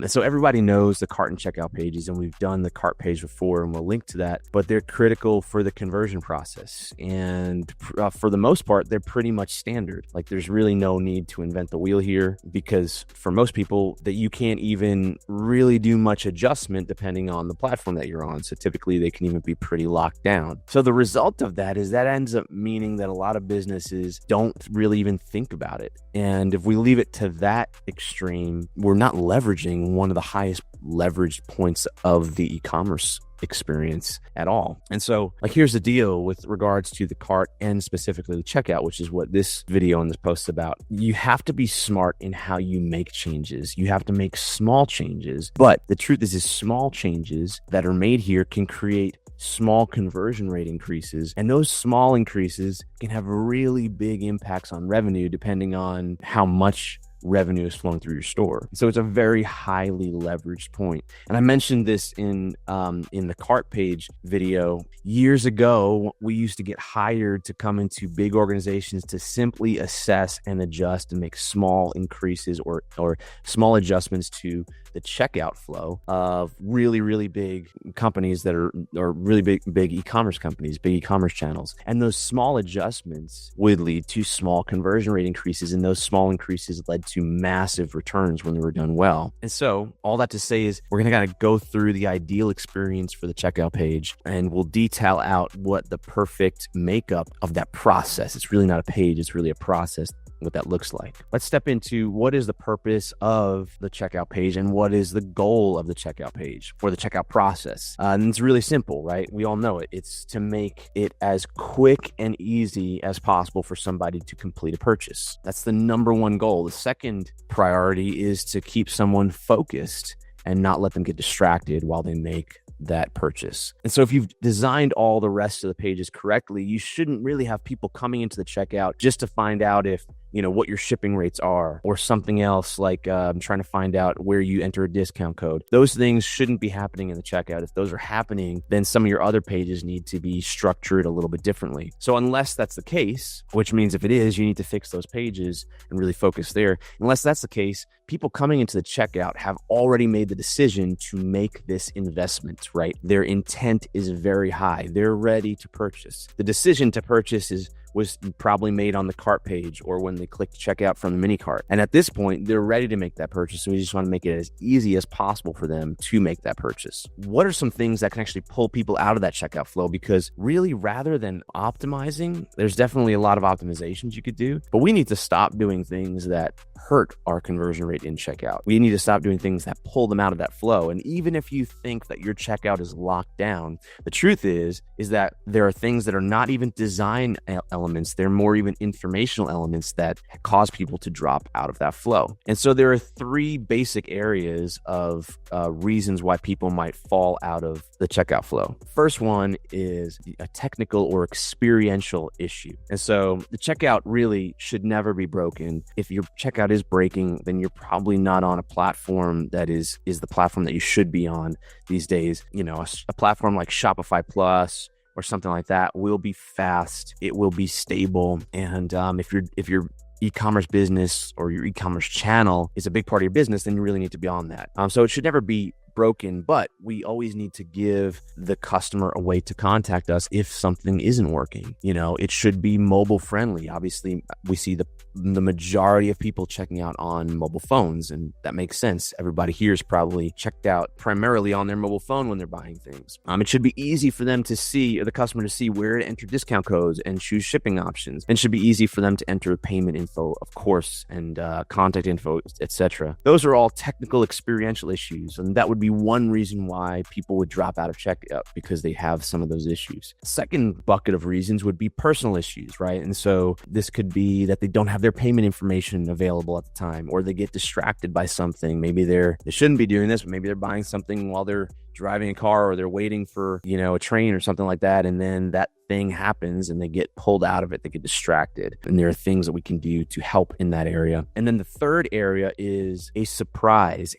And so everybody knows the cart and checkout pages, and we've done the cart page before, and we'll link to that, but they're critical for the conversion process. And for the most part, they're pretty much standard. Like there's really no need to invent the wheel here, because for most people that you can't even really do much adjustment depending on the platform that you're on. So typically they can even be pretty locked down. So the result of that is that ends up meaning that a lot of businesses don't really even think about it. And if we leave it to that extreme, we're not leveraging one of the highest leveraged points of the e-commerce experience at all. And so like, here's the deal with regards to the cart and specifically the checkout, which is what this video and this post is about. You have to be smart in how you make changes. You have to make small changes, but the truth is small changes that are made here can create small conversion rate increases. And those small increases can have really big impacts on revenue depending on how much revenue is flowing through your store. So it's a very highly leveraged point. And I mentioned this in the cart page video. Years ago, we used to get hired to come into big organizations to simply assess and adjust and make small increases or small adjustments to the checkout flow of really, really big companies that are really big e-commerce companies, big e-commerce channels. And those small adjustments would lead to small conversion rate increases, and those small increases led to massive returns when they were done well. And so all that to say is we're going to kind of go through the ideal experience for the checkout page, and we'll detail out what the perfect makeup of that process. It's really not a page, it's really a process, what that looks like. Let's step into what is the purpose of the checkout page and what is the goal of the checkout page or the checkout process. And it's really simple, right? We all know it. It's to make it as quick and easy as possible for somebody to complete a purchase. That's the number one goal. The second priority is to keep someone focused and not let them get distracted while they make that purchase. And so if you've designed all the rest of the pages correctly, you shouldn't really have people coming into the checkout just to find out if, what your shipping rates are or something else, like trying to find out where you enter a discount code. Those things shouldn't be happening in the checkout. If those are happening, then some of your other pages need to be structured a little bit differently. So unless that's the case, which means if it is, you need to fix those pages and really focus there. Unless that's the case, people coming into the checkout have already made the decision to make this investment, right? Their intent is very high. They're ready to purchase. The decision to purchase was probably made on the cart page or when they clicked checkout from the mini cart. And at this point, they're ready to make that purchase. So we just want to make it as easy as possible for them to make that purchase. What are some things that can actually pull people out of that checkout flow? Because really, rather than optimizing, there's definitely a lot of optimizations you could do, but we need to stop doing things that hurt our conversion rate in checkout. We need to stop doing things that pull them out of that flow. And even if you think that your checkout is locked down, the truth is that there are things that are not even design elements. They're more even informational elements that cause people to drop out of that flow. And so there are three basic areas of reasons why people might fall out of the checkout flow. First one is a technical or experiential issue. And so the checkout really should never be broken. If your checkout is breaking, then you're probably not on a platform that is the platform that you should be on these days. A platform like Shopify Plus or something like that will be fast, it will be stable. And if your e-commerce business or your e-commerce channel is a big part of your business, then you really need to be on that. So it should never be broken, but we always need to give the customer a way to contact us if something isn't working. It should be mobile friendly. Obviously, we see the majority of people checking out on mobile phones, and that makes sense. Everybody here is probably checked out primarily on their mobile phone when they're buying things. It should be easy for them to see, or the customer to see, where to enter discount codes and choose shipping options. And it should be easy for them to enter payment info, of course, and contact info, etc. Those are all technical experiential issues, and that would be one reason why people would drop out of checkout, because they have some of those issues. Second bucket of reasons would be personal issues, right? And so this could be that they don't have their payment information available at the time, or they get distracted by something. Maybe they shouldn't be doing this, but maybe they're buying something while they're driving a car, or they're waiting for, a train or something like that. And then that thing happens and they get pulled out of it, they get distracted. And there are things that we can do to help in that area. And then the third area is a surprise,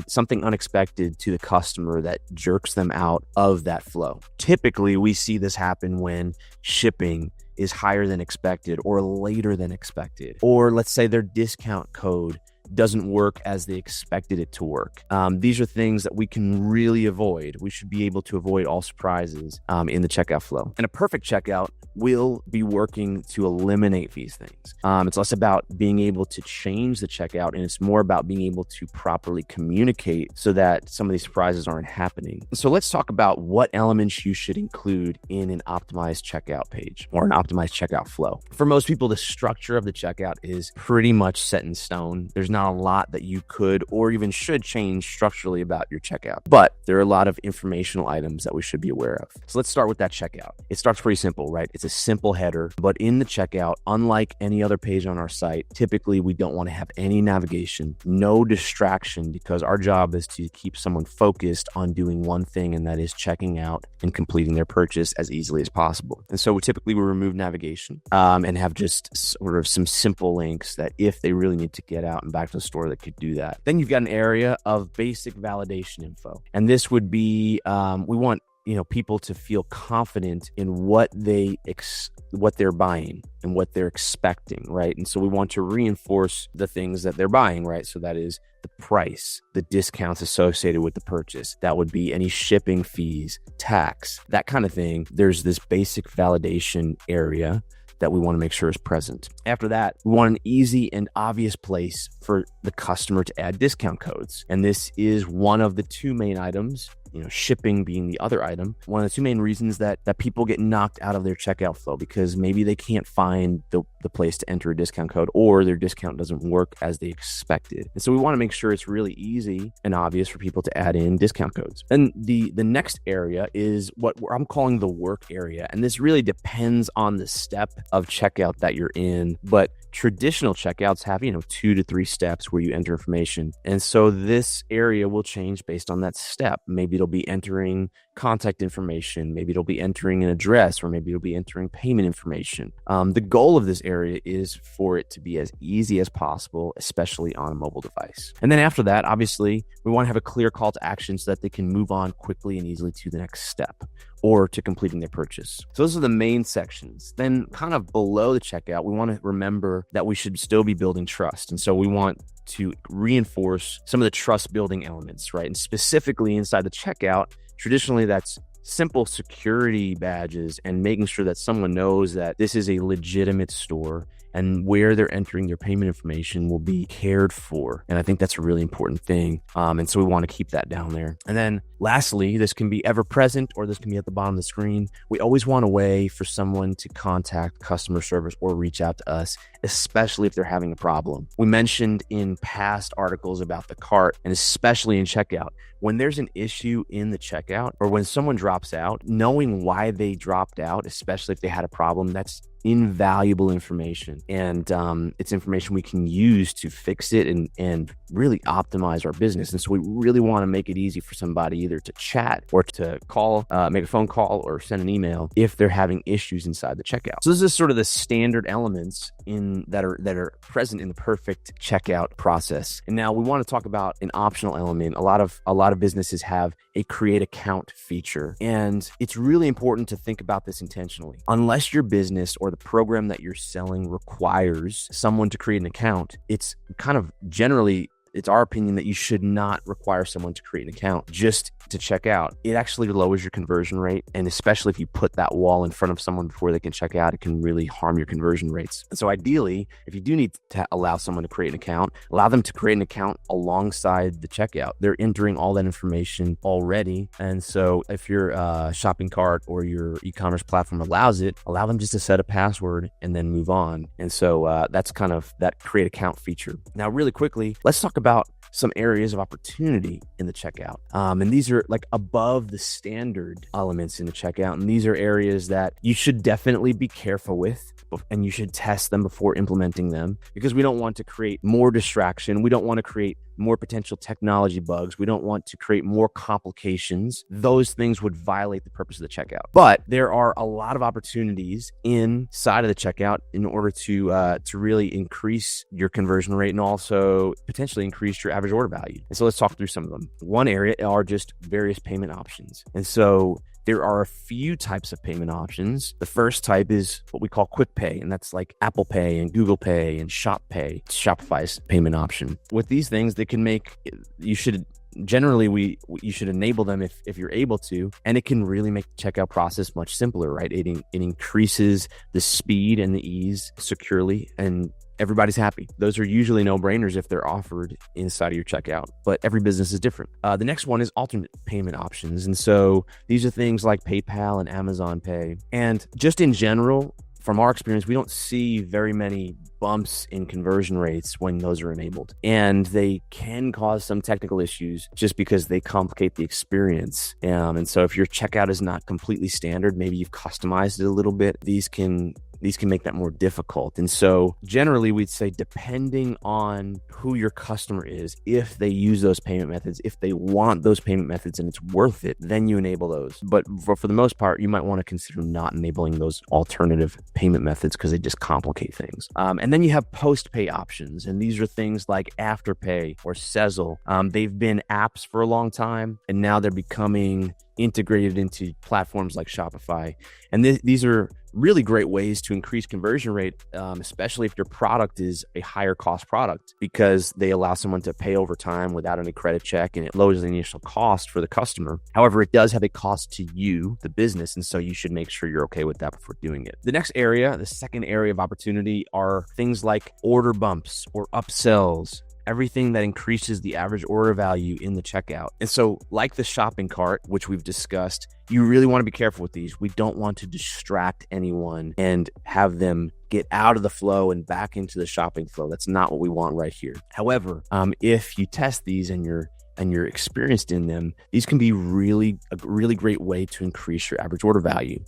something unexpected to the customer that jerks them out of that flow. Typically, we see this happen when shipping is higher than expected or later than expected. Or let's say their discount code doesn't work as they expected it to work. These are things that we can really avoid. We should be able to avoid all surprises in the checkout flow. And a perfect checkout will be working to eliminate these things. It's less about being able to change the checkout, and it's more about being able to properly communicate so that some of these surprises aren't happening. So let's talk about what elements you should include in an optimized checkout page or an optimized checkout flow. For most people, the structure of the checkout is pretty much set in stone. There's not a lot that you could or even should change structurally about your checkout, but there are a lot of informational items that we should be aware of. So let's start with that checkout. It starts pretty simple, right? It's a simple header, but in the checkout, unlike any other page on our site, typically we don't want to have any navigation, no distraction, because our job is to keep someone focused on doing one thing, and that is checking out and completing their purchase as easily as possible. And so we typically will remove navigation and have just sort of some simple links that if they really need to get out and back to the store, they could do that. Then you've got an area of basic validation info. And this would be, we want people to feel confident in what they're buying and what they're expecting, right? And so we want to reinforce the things that they're buying, right? So that is the price, the discounts associated with the purchase. That would be any shipping fees, tax, that kind of thing. There's this basic validation area that we want to make sure is present. After that, we want an easy and obvious place for the customer to add discount codes. And this is one of the two main items, shipping being the other item. One of the two main reasons that people get knocked out of their checkout flow, because maybe they can't find the place to enter a discount code, or their discount doesn't work as they expected. And so we want to make sure it's really easy and obvious for people to add in discount codes. And the next area is what I'm calling the work area. And this really depends on the step of checkout that you're in. But traditional checkouts have, 2 to 3 steps where you enter information. And so this area will change based on that step. Maybe it'll be entering contact information, maybe it'll be entering an address, or maybe it'll be entering payment information. The goal of this area is for it to be as easy as possible, especially on a mobile device. And then after that, obviously, we want to have a clear call to action so that they can move on quickly and easily to the next step or to completing their purchase. So those are the main sections. Then kind of below the checkout, we want to remember that we should still be building trust. And so we want to reinforce some of the trust building elements, right? And specifically inside the checkout, traditionally that's simple security badges and making sure that someone knows that this is a legitimate store and where they're entering their payment information will be cared for. And I think that's a really important thing. And so we want to keep that down there. And then lastly, this can be ever present or this can be at the bottom of the screen. We always want a way for someone to contact customer service or reach out to us, especially if they're having a problem. We mentioned in past articles about the cart, and especially in checkout, when there's an issue in the checkout or when someone drops out, knowing why they dropped out, especially if they had a problem, that's invaluable information. And it's information we can use to fix it and really optimize our business. And so we really want to make it easy for somebody either to chat or to call, make a phone call or send an email if they're having issues inside the checkout. So this is sort of the standard elements that are present in the perfect checkout process. And now we want to talk about an optional element. A lot of businesses have a create account feature, and it's really important to think about this intentionally. Unless your business or the program that you're selling requires someone to create an account, it's kind of generally, it's our opinion that you should not require someone to create an account just to check out. It actually lowers your conversion rate. And especially if you put that wall in front of someone before they can check out, it can really harm your conversion rates. And so ideally, if you do need to allow someone to create an account, allow them to create an account alongside the checkout. They're entering all that information already. And so if your shopping cart or your e-commerce platform allows it, allow them just to set a password and then move on. And so that's kind of that create account feature. Now, really quickly, let's talk about some areas of opportunity in the checkout. And these are like above the standard elements in the checkout. And these are areas that you should definitely be careful with, and you should test them before implementing them, because we don't want to create more distraction. We don't want to create more potential technology bugs. We don't want to create more complications. Those things would violate the purpose of the checkout. But there are a lot of opportunities inside of the checkout in order to really increase your conversion rate and also potentially increase your average order value. And so let's talk through some of them. One area are just various payment options. And so There are a few types of payment options. The first type is what we call quick pay, and that's like Apple Pay and Google Pay and Shop Pay, Shopify's payment option. With these things, they can make, you should enable them if you're able to, and it can really make the checkout process much simpler, right? It increases the speed and the ease securely, and everybody's happy. Those are usually no-brainers if they're offered inside of your checkout, but every business is different. The next one is alternate payment options. And so these are things like PayPal and Amazon Pay. And just in general, from our experience, we don't see very many bumps in conversion rates when those are enabled. And they can cause some technical issues just because they complicate the experience. And so if your checkout is not completely standard, maybe you've customized it a little bit, these can make that more difficult. And so generally we'd say, depending on who your customer is, if they use those payment methods, if they want those payment methods and it's worth it, then you enable those. But for the most part, you might want to consider not enabling those alternative payment methods because they just complicate things. And then you have post-pay options. And these are things like Afterpay or Sezzle. They've been apps for a long time, and now they're becoming integrated into platforms like Shopify. And these are really great ways to increase conversion rate, especially if your product is a higher cost product, because they allow someone to pay over time without any credit check, and it lowers the initial cost for the customer. However, it does have a cost to you, the business, and so you should make sure you're okay with that before doing it. The second area of opportunity are things like order bumps or upsells. Everything that increases the average order value in the checkout. And so, like the shopping cart, which we've discussed, you really want to be careful with these. We don't want to distract anyone and have them get out of the flow and back into the shopping flow. That's not what we want right here. However, if you test these and you're experienced in them, these can be a really great way to increase your average order value,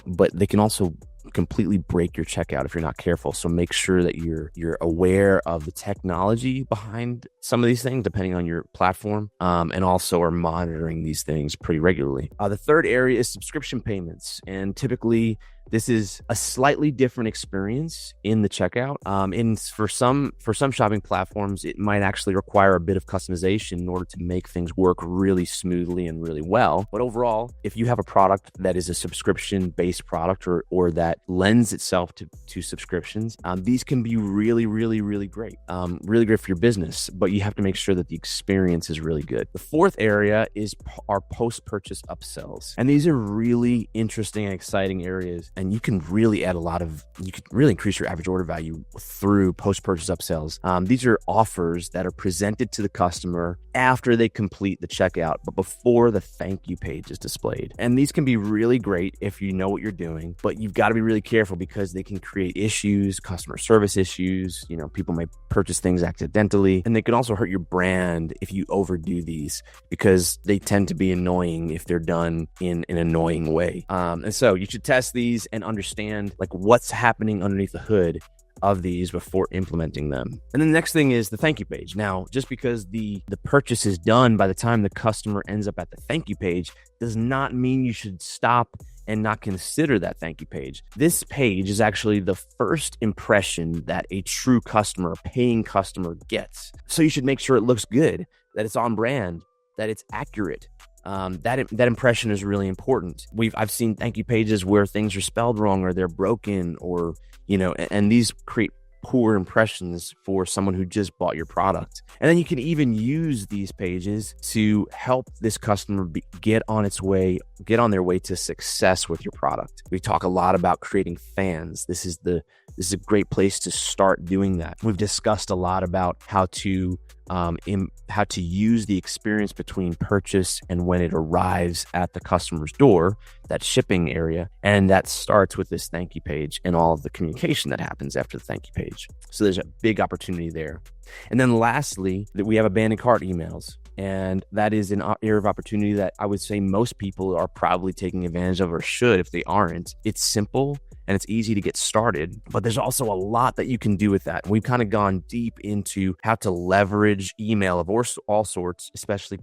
but they can also completely break your checkout if you're not careful. So make sure that you're aware of the technology behind some of these things, depending on your platform, and also are monitoring these things pretty regularly. The third area is subscription payments. And typically this is a slightly different experience in the checkout. And for some shopping platforms, it might actually require a bit of customization in order to make things work really smoothly and really well. But overall, if you have a product that is a subscription-based product or that lends itself to subscriptions, these can be really, really, really great. Really great for your business, but you have to make sure that the experience is really good. The fourth area is our post-purchase upsells. And these are really interesting and exciting areas. And you can really you could really increase your average order value through post-purchase upsells. These are offers that are presented to the customer after they complete the checkout, but before the thank you page is displayed. And these can be really great if you know what you're doing, but you've got to be really careful because they can create issues, customer service issues. People may purchase things accidentally, and they can also hurt your brand if you overdo these because they tend to be annoying if they're done in an annoying way. And so you should test these and understand what's happening underneath the hood of these before implementing them. And then the next thing is the thank you page. Now, just because the purchase is done by the time the customer ends up at the thank you page does not mean you should stop and not consider that thank you page. This page is actually the first impression that a true customer, a paying customer, gets. So you should make sure it looks good, that it's on brand, that it's accurate. That impression is really important. I've seen thank you pages where things are spelled wrong or they're broken or and these create poor impressions for someone who just bought your product. And then you can even use these pages to help this customer get on their way to success with your product. We talk a lot about creating fans. This is a great place to start doing that. We've discussed a lot about how to use the experience between purchase and when it arrives at the customer's door, that shipping area. And that starts with this thank you page and all of the communication that happens after the thank you page. So there's a big opportunity there. And then lastly, that we have abandoned cart emails. And that is an area of opportunity that I would say most people are probably taking advantage of or should if they aren't. It's simple and it's easy to get started, but there's also a lot that you can do with that. We've kind of gone deep into how to leverage email of all sorts, especially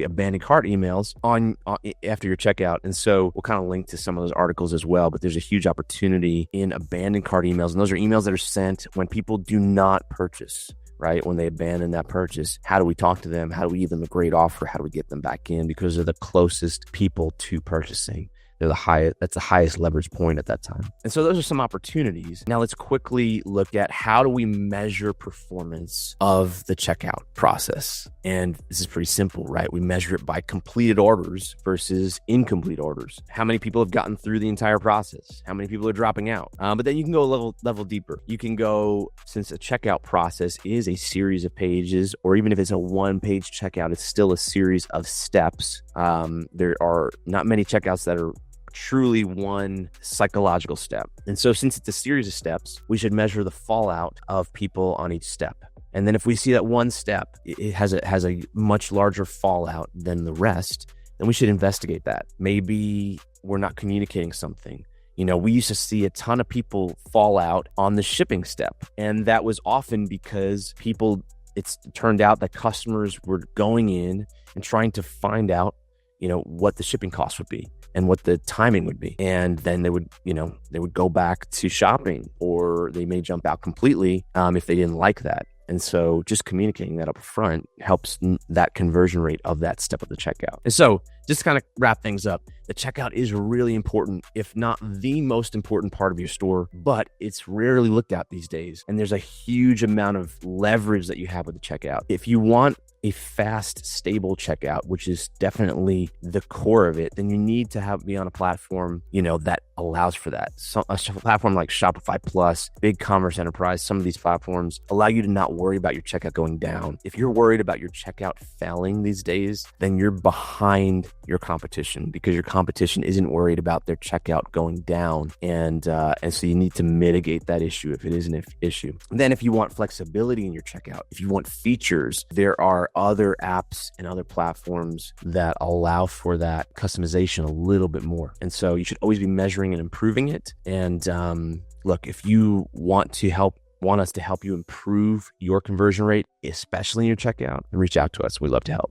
abandoned cart emails on after your checkout. And so we'll kind of link to some of those articles as well, but there's a huge opportunity in abandoned cart emails. And those are emails that are sent when people do not purchase, right? When they abandon that purchase, how do we talk to them? How do we give them a great offer? How do we get them back in? Because they're the closest people to purchasing. They're the highest, that's the highest leverage point at that time. And so those are some opportunities. Now let's quickly look at how do we measure performance of the checkout process. And this is pretty simple, right? We measure it by completed orders versus incomplete orders. How many people have gotten through the entire process? How many people are dropping out? But then you can go a level deeper. You can go, since a checkout process is a series of pages, or even if it's a one-page checkout, it's still a series of steps. There are not many checkouts that are truly one psychological step. And so since it's a series of steps, we should measure the fallout of people on each step. And then if we see that one step, it has a much larger fallout than the rest, then we should investigate that. Maybe we're not communicating something. We used to see a ton of people fall out on the shipping step. And that was often because it's turned out that customers were going in and trying to find out, what the shipping cost would be and what the timing would be. And then they would go back to shopping, or they may jump out completely if they didn't like that. And so just communicating that up front helps that conversion rate of that step of the checkout. And so just to kind of wrap things up, the checkout is really important, if not the most important part of your store, but it's rarely looked at these days. And there's a huge amount of leverage that you have with the checkout. If you want a fast, stable checkout, which is definitely the core of it, then you need to be on a platform, that allows for that. So a platform like Shopify Plus, BigCommerce Enterprise, some of these platforms allow you to not worry about your checkout going down. If you're worried about your checkout failing these days, then you're behind your competition, because your competition isn't worried about their checkout going down. And so you need to mitigate that issue if it is an issue. And then if you want flexibility in your checkout, if you want features, there are other apps and other platforms that allow for that customization a little bit more. And so you should always be measuring and improving it. And look, if you want us to help you improve your conversion rate, especially in your checkout, reach out to us. We'd love to help.